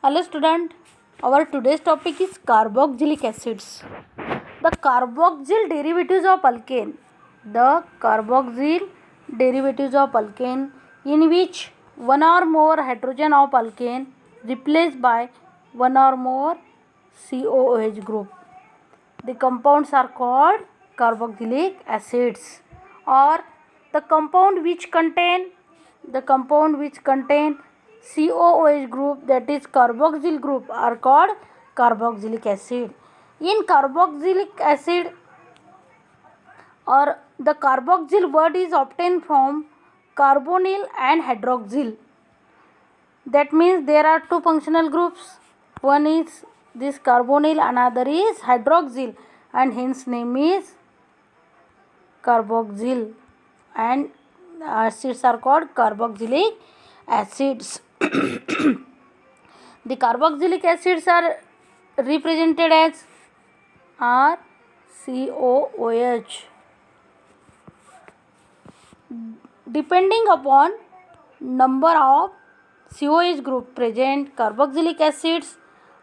Hello student, our today's topic is carboxylic acids. The carboxyl derivatives of alkane. The carboxyl derivatives of alkane in which one or more hydrogen of alkane replaced by one or more COOH group. The compounds are called carboxylic acids, or the compound which contain COOH group, that is carboxyl group, are called carboxylic acid. In carboxylic acid, or the carboxyl word is obtained from carbonyl and hydroxyl. That means there are two functional groups. One is this carbonyl, another is hydroxyl, and hence name is carboxyl, and acids are called carboxylic acids. The carboxylic acids are represented as RCOOH. Depending upon number of COH group present, carboxylic acids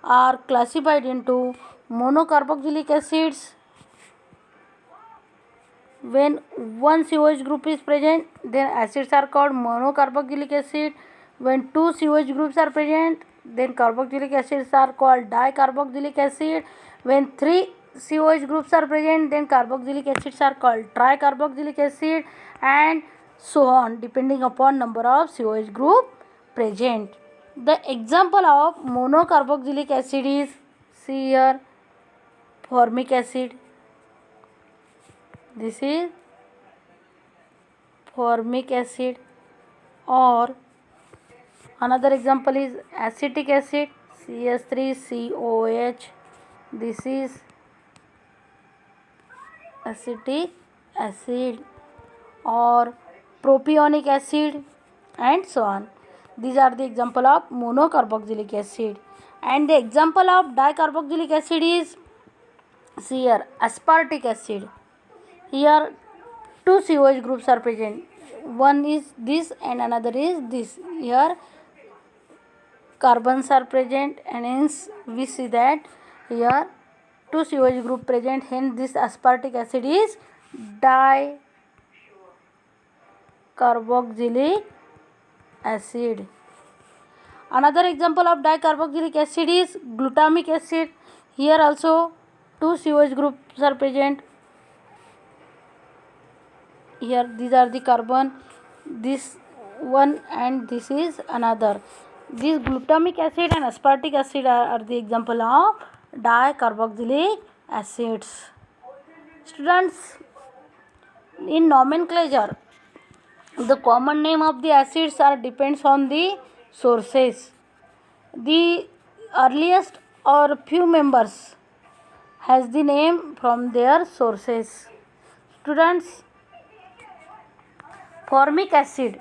are classified into monocarboxylic acids. When one COH group is present, then acids are called monocarboxylic acid. When two COH groups are present, then carboxylic acids are called dicarboxylic acid. When three COH groups are present, then carboxylic acids are called tricarboxylic acid, and so on, depending upon number of COH group present. The example of monocarboxylic acid is, see here, formic acid. This is formic acid. Or another example is acetic acid, CS3COH. This is acetic acid. Or propionic acid, and so on. These are the example of monocarboxylic acid. And the example of dicarboxylic acid is, see here, aspartic acid. Here two COH groups are present. One is this and another is this. Here carbons are present, and hence we see that here two COH group present, hence this aspartic acid is dicarboxylic acid. Another example of dicarboxylic acid is glutamic acid. Here also two COH groups are present. Here these are the carbon, this one and this is another. This glutamic acid and aspartic acid are the example of dicarboxylic acids. Students, in nomenclature, the common name of the acids are depends on the sources. The earliest or few members has the name from their sources. Students, formic acid,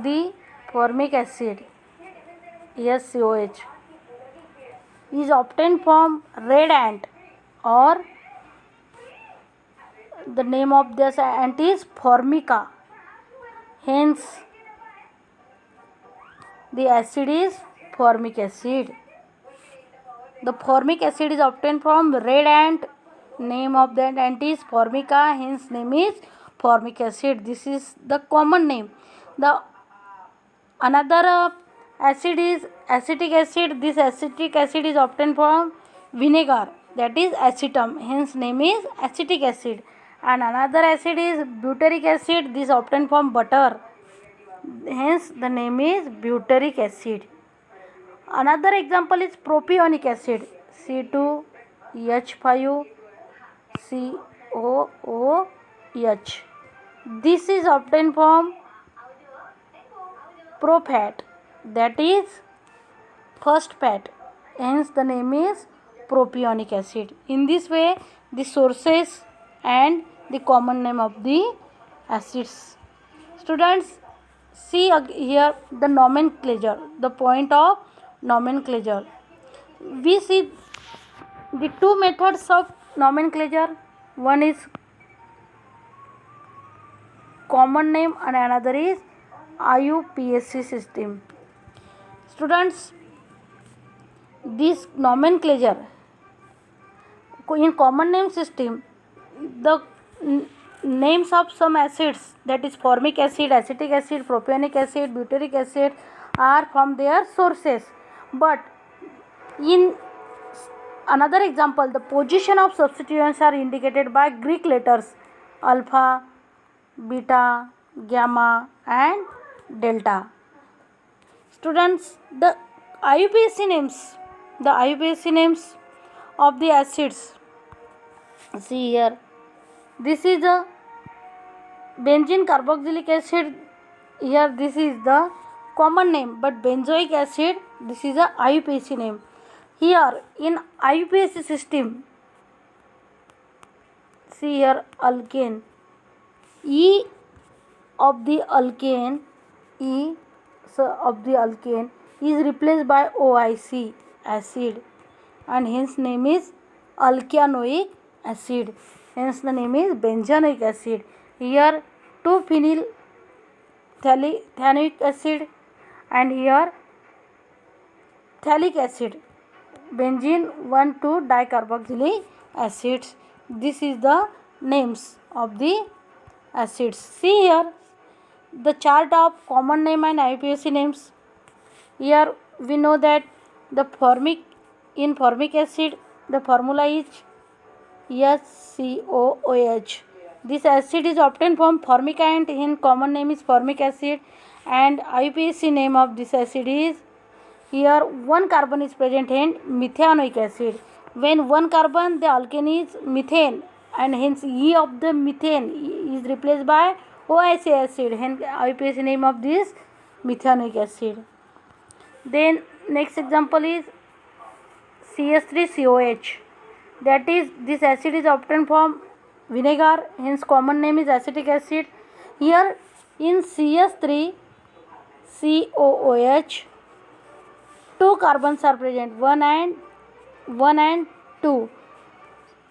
the formic acid, SCOH, is obtained from red ant, or the name of this ant is Formica. Hence the acid is formic acid. The formic acid is obtained from red ant. Name of that ant is Formica. Hence name is formic acid. This is the common name. The another acid is acetic acid. This acetic acid is obtained from vinegar, that is acetum. Hence name is acetic acid. And another acid is butyric acid. This obtained from butter. Hence the name is butyric acid. Another example is propionic acid, C2H5COOH. This is obtained from profat, that is first fat. Hence the name is propionic acid. In this way, the sources and the common name of the acids. Students, see here the nomenclature, the point of nomenclature. We see the two methods of nomenclature. One is common name and another is IUPAC system. Students, this nomenclature in common name system, the names of some acids, that is formic acid, acetic acid, propionic acid, butyric acid, are from their sources. But in another example, the position of substituents are indicated by Greek letters alpha, beta, gamma and delta. Students, the IUPAC names of the acids, see here, this is a benzene carboxylic acid. Here this is the common name, but benzoic acid, this is a IUPAC name. Here in IUPAC system, see here, alkane, E of the alkane is replaced by OIC acid, and hence name is alkyanoic acid. Hence the name is benzenoic acid. Here 2-phenyl phthalic acid, and here phthalic acid, benzene 1,2-dicarboxylic acids. This is the names of the acids. See here the chart of common name and IUPAC names. Here we know that in formic acid the formula is HCOOH. This acid is obtained from formicant. In common name is formic acid, and IUPAC name of this acid is, here one carbon is present in methanoic acid. When one carbon, the alkane is methane, and hence E of the methane is replaced by OIC acid. Hence IUPAC name of this methanoic acid. Then next example is CS3COH. That is, this acid is obtained from vinegar, hence common name is acetic acid. Here in CS3COOH, 2 carbons are present, 1 and 2.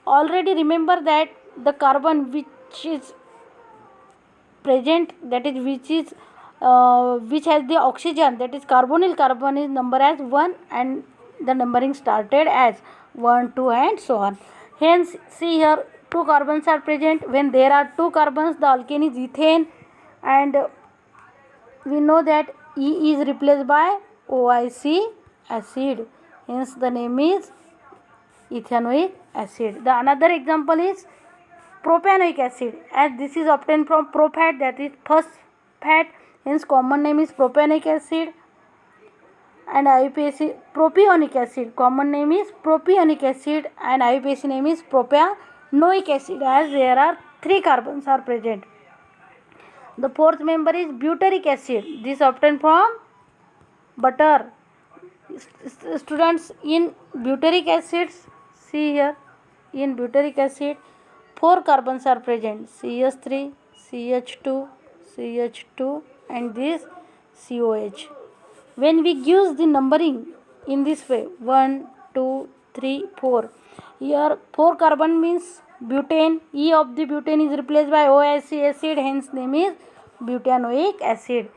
Already remember that the carbon which is present, that is which has the oxygen, that is carbonyl carbon, is numbered as 1, and the numbering started as 1, 2 and so on. Hence see here 2 carbons are present. When there are 2 carbons, the alkane is ethane, and we know that E is replaced by OIC acid. Hence the name is ethanoic acid. The another example is propionic acid, as this is obtained from prophat, that is phosphate, hence common name is propionic acid. And IUPAC propionic acid, common name is propionic acid, and IUPAC name is propionic acid, as there are 3 carbons are present. The fourth member is butyric acid. This obtained from butter. Students, in butyric acids, see here, in butyric acid 4 carbons are present, CH3, CH2, CH2 and this COH. When we use the numbering in this way, 1, 2, 3, 4, here 4 carbon means butane. E of the butane is replaced by OIC acid, hence name is butanoic acid.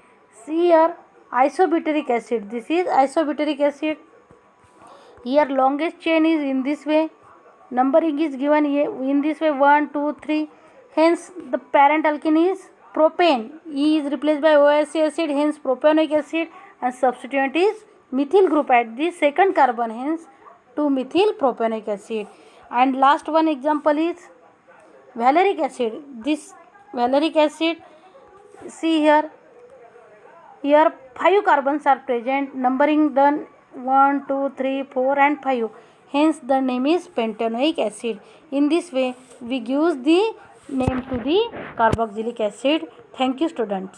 See here isobutyric acid, this is isobutyric acid. Here longest chain is in this way, numbering is given here in this way, 1, 2, 3, hence the parent alkene is propane. E is replaced by OIC acid, hence propionic acid, and substituent is methyl group at the second carbon, hence 2-methyl propionic acid. And last one example is valeric acid. This valeric acid, see here 5 carbons are present, numbering done 1, 2, 3, 4 and 5, hence the name is pentanoic acid. In this way we give the name to the carboxylic acid. Thank you students.